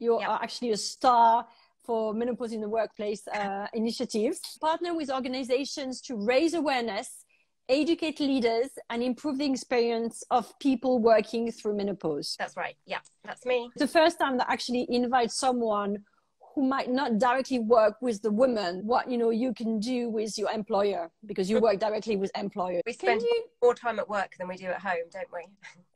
You Yep. are actually a star for Menopause in the Workplace initiatives. Partner with organizations to raise awareness, educate leaders, and improve the experience of people working through menopause. That's right. Yeah, that's me. It's the first time that I actually invite someone who might not directly work with the women, what you can do with your employer, because you work directly with employers. We spend more time at work than we do at home, don't we?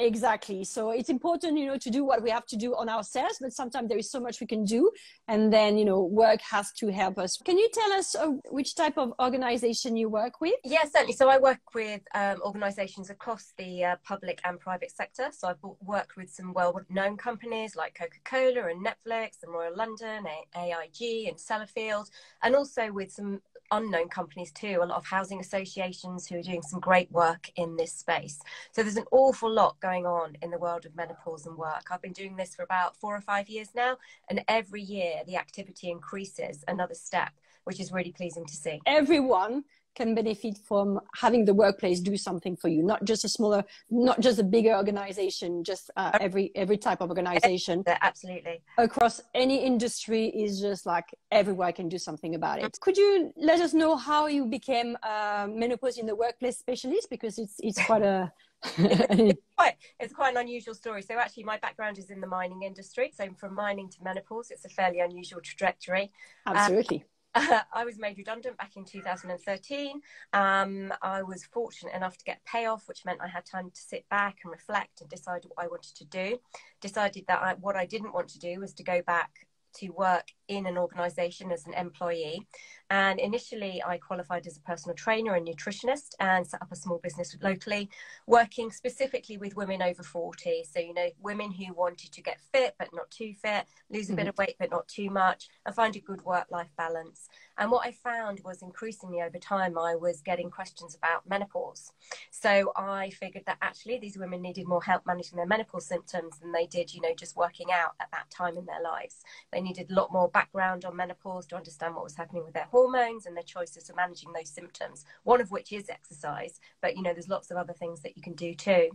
Exactly. So it's important, to do what we have to do on ourselves, but sometimes there is so much we can do. And then, work has to help us. Can you tell us which type of organization you work with? Yeah, certainly. So I work with organisations across the public and private sector. So I've worked with some well-known companies like Coca-Cola and Netflix and Royal London, AIG and Sellafield, and also with some unknown companies too, a lot of housing associations who are doing some great work in this space. So there's an awful lot going on in the world of menopause and work. I've been doing this for about 4 or 5 years now, and every year the activity increases another step, which is really pleasing to see. Everyone can benefit from having the workplace do something for you, not just a bigger organization, just every type of organization. Absolutely. Across any industry is just like everywhere can do something about it. Could you let us know how you became a menopause in the workplace specialist? Because it's quite a... It's quite an unusual story. So actually my background is in the mining industry. So from mining to menopause, it's a fairly unusual trajectory. Absolutely. I was made redundant back in 2013. I was fortunate enough to get payoff, which meant I had time to sit back and reflect and decide what I wanted to do. Decided that what I didn't want to do was to go back to work in an organisation as an employee. And initially I qualified as a personal trainer and nutritionist and set up a small business locally, working specifically with women over 40. So, women who wanted to get fit, but not too fit, lose a bit of weight, but not too much, and find a good work-life balance. And what I found was increasingly over time, I was getting questions about menopause. So I figured that actually these women needed more help managing their menopause symptoms than they did, just working out at that time in their lives. They needed a lot more background on menopause to understand what was happening with their hormones and their choices of managing those symptoms, one of which is exercise, but there's lots of other things that you can do too.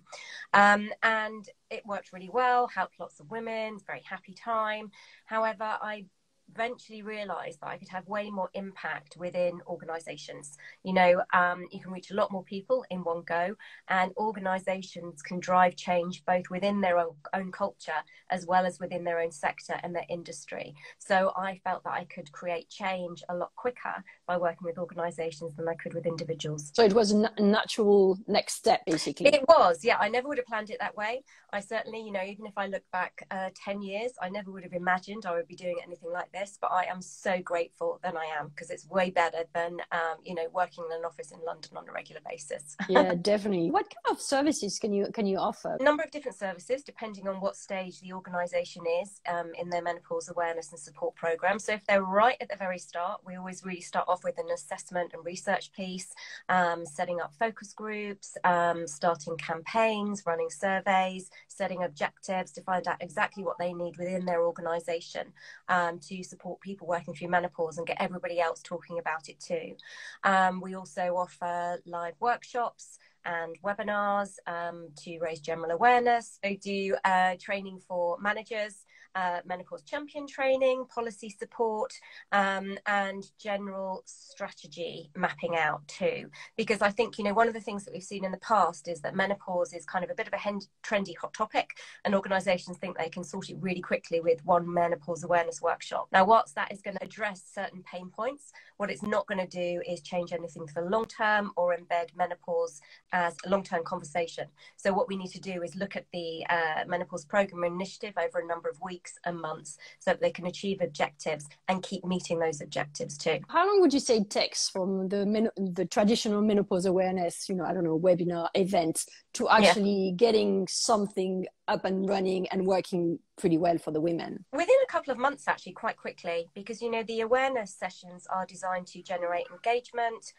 And it worked really well, helped lots of women, very happy time. However, I eventually realized that I could have way more impact within organizations. You can reach a lot more people in one go, and organizations can drive change both within their own culture as well as within their own sector and their industry. So I felt that I could create change a lot quicker by working with organizations than I could with individuals. So it was a natural next step, basically. It was, yeah. I never would have planned it that way. I certainly, even if I look back 10 years, I never would have imagined I would be doing anything like this. But I am so grateful that I am, because it's way better than, working in an office in London on a regular basis. Yeah, definitely. What kind of services can you offer? A number of different services, depending on what stage the organisation is in their menopause awareness and support programme. So if they're right at the very start, we always really start off with an assessment and research piece, setting up focus groups, starting campaigns, running surveys, setting objectives to find out exactly what they need within their organisation to support people working through menopause and get everybody else talking about it too. We also offer live workshops and webinars to raise general awareness. They do training for managers, menopause champion training, policy support, and general strategy mapping out too. Because I think, one of the things that we've seen in the past is that menopause is kind of a bit of a trendy hot topic, and organisations think they can sort it really quickly with one menopause awareness workshop. Now, whilst that is going to address certain pain points, what it's not going to do is change anything for the long term or embed menopause as a long-term conversation. So what we need to do is look at the menopause program initiative over a number of weeks and months so that they can achieve objectives and keep meeting those objectives too. How long would you say it takes from the traditional menopause awareness, webinar event to actually getting something up and running and working pretty well for the women? Within a couple of months, actually, quite quickly, because, the awareness sessions are designed to generate engagement,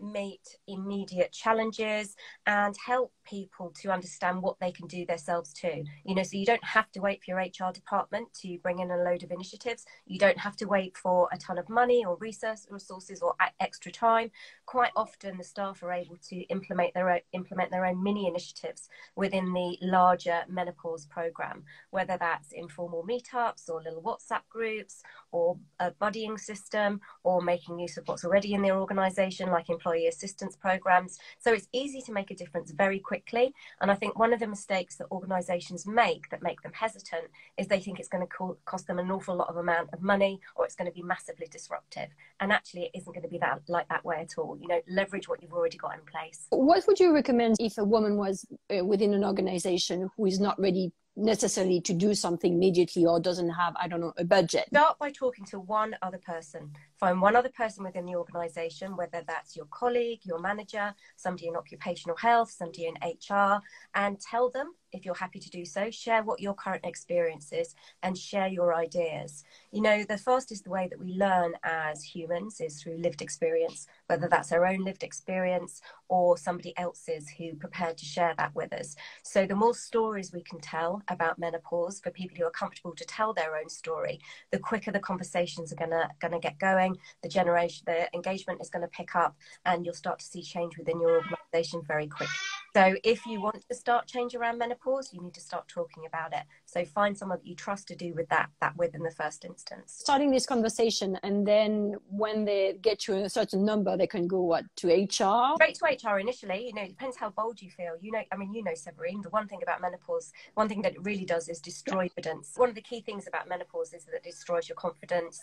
meet immediate challenges, and help people to understand what they can do themselves too. So you don't have to wait for your HR department to bring in a load of initiatives. You don't have to wait for a ton of money or resources or extra time. Quite often, the staff are able to implement their own mini initiatives within the larger menopause program, whether that's informal meetups or or little WhatsApp groups or a buddying system or making use of what's already in their organization, like employee assistance programs. So it's easy to make a difference very quickly. And I think one of the mistakes that organizations make that make them hesitant is they think it's going to cost them an awful lot of amount of money, or it's going to be massively disruptive. And actually, it isn't going to be that way at all. You know, leverage what you've already got in place. What would you recommend if a woman was within an organization who is not ready necessarily to do something immediately or doesn't have, I don't know, a budget? Start by talking to one other person. Find one other person within the organization, whether that's your colleague, your manager, somebody in occupational health, somebody in HR, and tell them, if you're happy to do so, share what your current experience is and share your ideas. You know, the fastest way that we learn as humans is through lived experience, whether that's our own lived experience or somebody else's who prepared to share that with us. So the more stories we can tell about menopause for people who are comfortable to tell their own story, the quicker the conversations are gonna get going, the engagement is going to pick up, and you'll start to see change within your organization very quickly. So if you want to start change around menopause, you need to start talking about it. So find someone that you trust to do with that with in the first instance. Starting this conversation, and then when they get to a certain number, they can go to HR? Straight to HR initially. You know, it depends how bold you feel. You know, I mean, you know, Severine, the one thing about menopause, one thing that it really does is destroy confidence. One of the key things about menopause is that it destroys your confidence.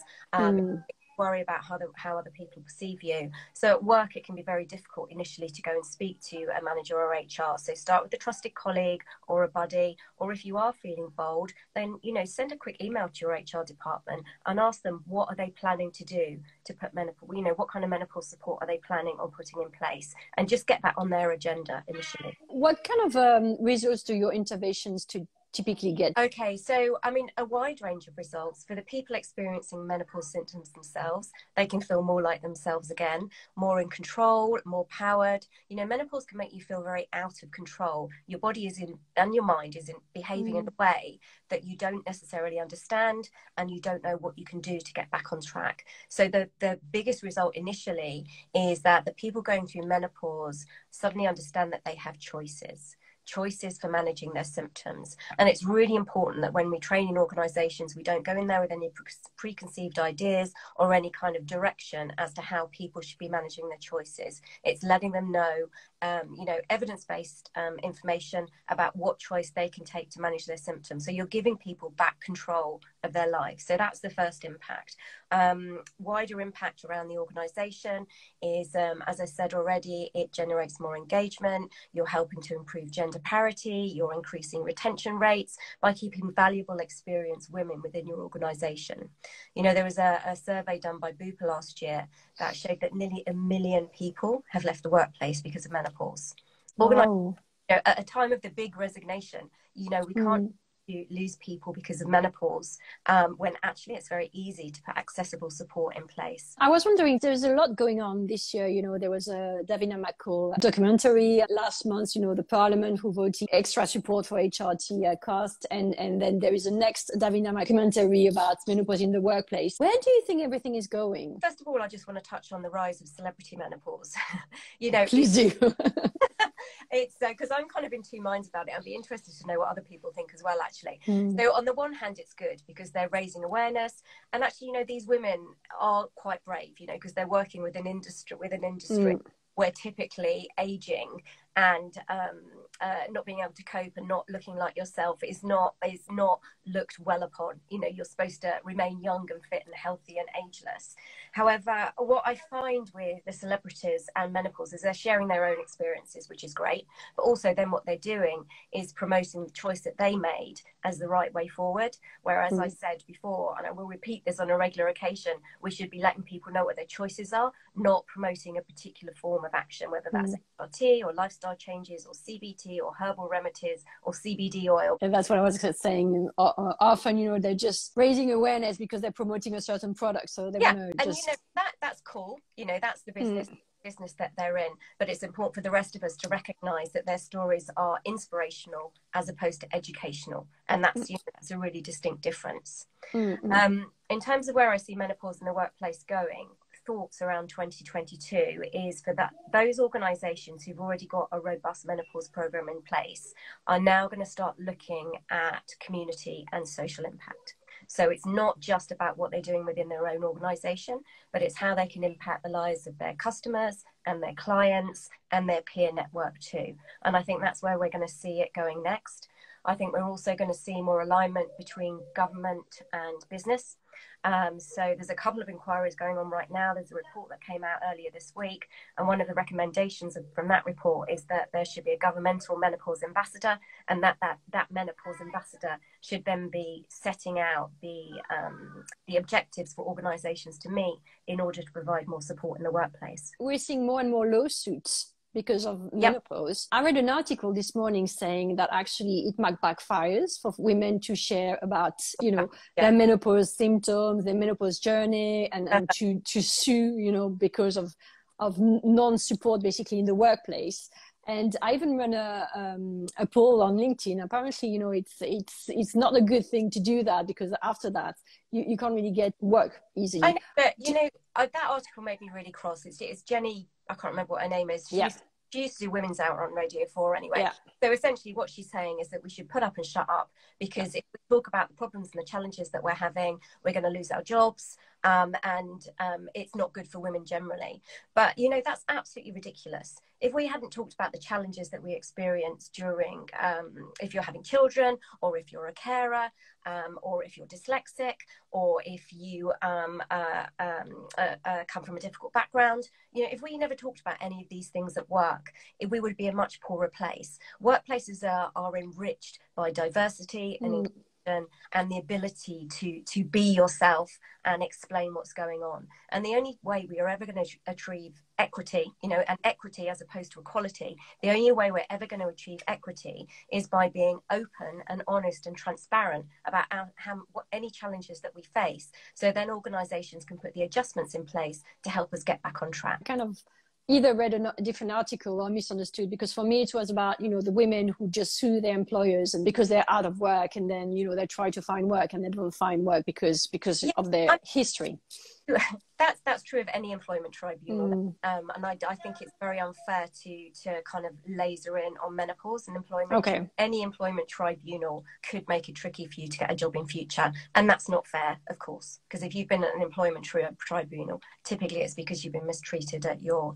Worry about how other people perceive you. So at work, it can be very difficult initially to go and speak to a manager or HR. So start with a trusted colleague or a buddy, or if you are feeling bold, then, you know, send a quick email to your HR department and ask them, what are they planning to do to put menopause, you know, what kind of menopause support are they planning on putting in place, and just get that on their agenda initially. What kind of results do your interventions typically get? Okay, so I mean, a wide range of results. For the people experiencing menopause symptoms themselves, they can feel more like themselves again, more in control, more powered. You know, menopause can make you feel very out of control. Your body and your mind is behaving in a way that you don't necessarily understand, and you don't know what you can do to get back on track. So the biggest result initially is that the people going through menopause suddenly understand that they have choices for managing their symptoms. And it's really important that when we train in organizations, we don't go in there with any preconceived ideas or any kind of direction as to how people should be managing their choices. It's letting them know, you know, evidence-based information about what choice they can take to manage their symptoms. So you're giving people back control of their life. So that's the first impact. Wider impact around the organization is, as I said already, it generates more engagement. You're helping to improve gender parity. You're increasing retention rates by keeping valuable, experienced women within your organization. You know, there was a survey done by Bupa last year that showed that nearly 1 million people have left the workplace because of menopause. You know, at a time of the big resignation, you know, we can't lose people because of menopause, when actually it's very easy to put accessible support in place. I was wondering, there's a lot going on this year. You know, there was a Davina McCall documentary last month, you know, the Parliament who voted extra support for HRT cost, and then there is a next Davina documentary about menopause in the workplace. Where do you think everything is going? First of all, I just want to touch on the rise of celebrity menopause. You know, please do. It's because I'm kind of in two minds about it. I'd be interested to know what other people think as well, actually. So on the one hand, it's good because they're raising awareness, and actually, you know, these women are quite brave, you know, because they're working with an industry where typically aging and not being able to cope and not looking like yourself is not looked well upon. You know, you're supposed to remain young and fit and healthy and ageless. However, what I find with the celebrities and menopause is they're sharing their own experiences, which is great, but also then what they're doing is promoting the choice that they made as the right way forward. Whereas I said before, and I will repeat this on a regular occasion, we should be letting people know what their choices are, not promoting a particular form of action, whether that's HRT or lifestyle changes or CBT or herbal remedies or CBD oil. And that's what I was saying. Often, you know, they're just raising awareness because they're promoting a certain product. So they want to just... you know, that's cool. You know, that's the business that they're in. But it's important for the rest of us to recognize that their stories are inspirational as opposed to educational. And that's, you know, that's a really distinct difference. In terms of where I see menopause in the workplace going, thoughts around 2022 is for those organizations who've already got a robust menopause program in place are now going to start looking at community and social impact. So it's not just about what they're doing within their own organization, but it's how they can impact the lives of their customers and their clients and their peer network too. And I think that's where we're going to see it going next. I think we're also going to see more alignment between government and business. So there's a couple of inquiries going on right now. There's a report that came out earlier this week, and one of the recommendations from that report is that there should be a governmental menopause ambassador, and that menopause ambassador should then be setting out the objectives for organisations to meet in order to provide more support in the workplace. We're seeing more and more lawsuits because of menopause. I read an article this morning saying that actually it might backfires for women to share about, their menopause symptoms, their menopause journey, and to sue, because of non-support basically in the workplace. And I even ran a poll on LinkedIn. Apparently, it's not a good thing to do that, because after that, you can't really get work easily. I know, but, that article made me really cross. It's Jenny, I can't remember what her name is. She used to do Women's Hour on Radio 4 anyway. Yeah. So essentially what she's saying is that we should put up and shut up, because if we talk about the problems and the challenges that we're having, we're going to lose our jobs. And it's not good for women generally. But, that's absolutely ridiculous. If we hadn't talked about the challenges that we experience during, if you're having children, or if you're a carer, or if you're dyslexic, or if you come from a difficult background, if we never talked about any of these things at work, we would be a much poorer place. Workplaces are enriched by diversity and inclusion, and the ability to be yourself and explain what's going on. And the only way we are ever going to achieve equity, and equity as opposed to equality, the only way we're ever going to achieve equity is by being open and honest and transparent about what any challenges that we face. So then organizations can put the adjustments in place to help us get back on track. Kind of either read a different article or misunderstood, because for me it was about the women who just sue their employers, and because they're out of work, and then they try to find work and they don't find work because of their history. That's true of any employment tribunal, and I think it's very unfair to kind of laser in on menopause and employment. Okay. Any employment tribunal could make it tricky for you to get a job in future, and that's not fair, of course, because if you've been at an employment tribunal, typically it's because you've been mistreated at your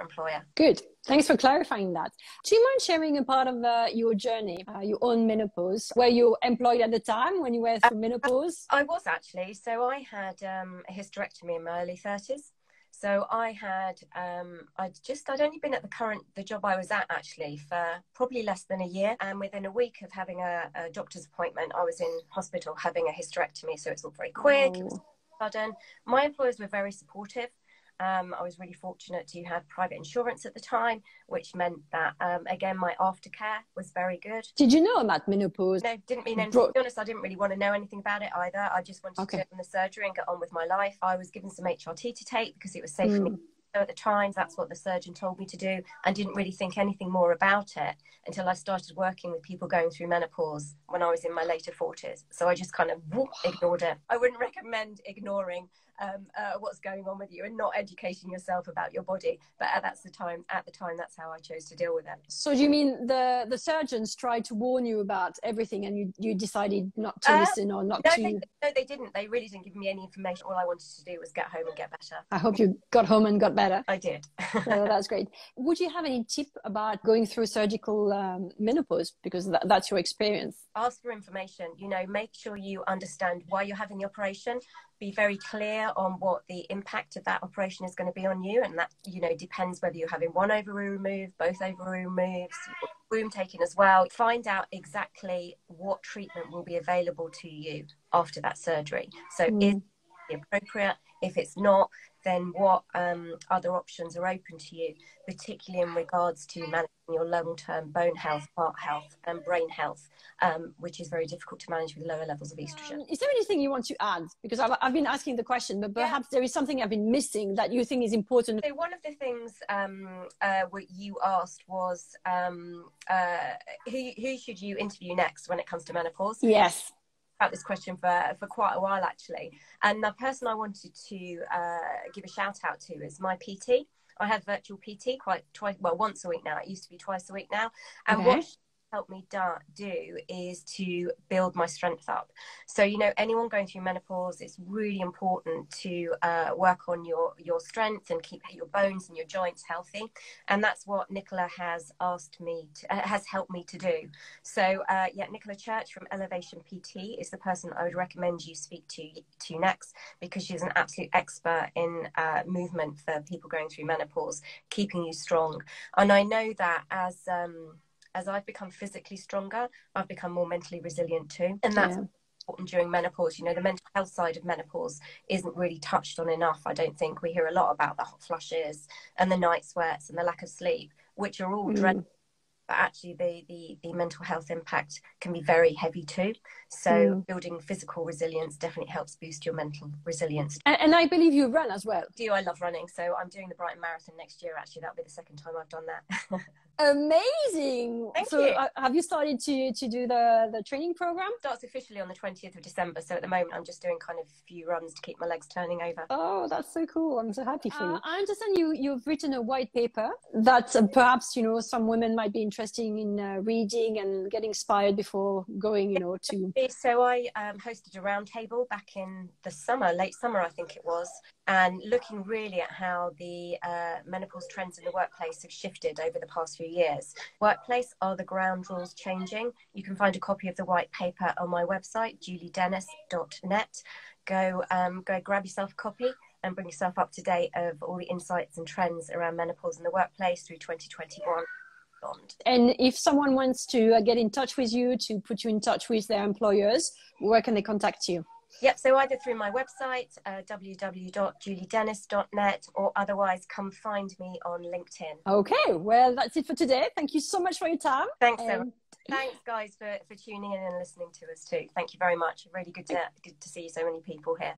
employer. Good. Thanks for clarifying that. Do you mind sharing a part of your journey, your own menopause? Were you employed at the time when you were through menopause? I was actually. So I had a hysterectomy in my early 30s. So I had, I'd only been at the job I was at actually for probably less than a year. And within a week of having a doctor's appointment, I was in hospital having a hysterectomy. So it's all very quick, it was sudden. My employers were very supportive. I was really fortunate to have private insurance at the time, which meant that, again, my aftercare was very good. Did you know about menopause? No, didn't mean anything. To be honest, I didn't really want to know anything about it either. I just wanted to do the surgery and get on with my life. I was given some HRT to take because it was safe for me. At the time, that's what the surgeon told me to do, and didn't really think anything more about it until I started working with people going through menopause when I was in my later 40s. So I just kind of ignored it. I wouldn't recommend ignoring what's going on with you and not educating yourself about your body, but at the time that's how I chose to deal with it. So do you mean the surgeons tried to warn you about everything, and you decided not to listen, or not to? No, they didn't. They really didn't give me any information. All I wanted to do was get home and get better. I hope you got home and got better. I did. So that's great. Would you have any tip about going through surgical menopause, because that's your experience? Ask for information. Make sure you understand why you're having the operation. Be very clear on what the impact of that operation is going to be on you, and that depends whether you're having one ovary removed, both ovary removed, womb taken as well. Find out exactly what treatment will be available to you after that surgery. So is it appropriate? If it's not, then what other options are open to you, particularly in regards to managing your long-term bone health, heart health, and brain health, which is very difficult to manage with lower levels of estrogen. Is there anything you want to add? Because I've been asking the question, but perhaps there is something I've been missing that you think is important. So one of the things what you asked was who should you interview next when it comes to menopause? Yes. About this question for quite a while actually, and the person I wanted to give a shout out to is my PT. I have virtual PT once a week now. It used to be twice a week now, and what she helped me do is to build my strength up. So, you know, anyone going through menopause, it's really important to work on your strength and keep your bones and your joints healthy. And that's what Nicola has has helped me to do. So yeah, Nicola Church from Elevation PT is the person I would recommend you speak to next, because she's an absolute expert in movement for people going through menopause, keeping you strong. And I know that as I've become physically stronger, I've become more mentally resilient too. And that's important during menopause. You know, the mental health side of menopause isn't really touched on enough. I don't think we hear a lot about the hot flushes and the night sweats and the lack of sleep, which are all dreadful. But actually the mental health impact can be very heavy too. So building physical resilience definitely helps boost your mental resilience. And I believe you run as well. I love running. So I'm doing the Brighton Marathon next year. Actually, that'll be the second time I've done that. Amazing. Thank you. Have you started to do the training program? Starts officially on the 20th of December. So at the moment, I'm just doing kind of a few runs to keep my legs turning over. Oh, that's so cool. I'm so happy for you. I understand you've written a white paper that perhaps, you know, some women might be interested in reading and getting inspired before going, you know, to... So I hosted a roundtable back in the summer, late summer, I think it was, and looking really at how the menopause trends in the workplace have shifted over the past few years. Workplace, are the ground rules changing? You can find a copy of the white paper on my website, juliedennis.net. Go grab yourself a copy and bring yourself up to date of all the insights and trends around menopause in the workplace through 2021. And if someone wants to get in touch with you, to put you in touch with their employers, where can they contact you? Yep, so either through my website, www.juliedennis.net, or otherwise come find me on LinkedIn. Okay, well, that's it for today. Thank you so much for your time. Thanks, Sarah. Thanks, guys, for tuning in and listening to us too. Thank you very much. Really good to see so many people here.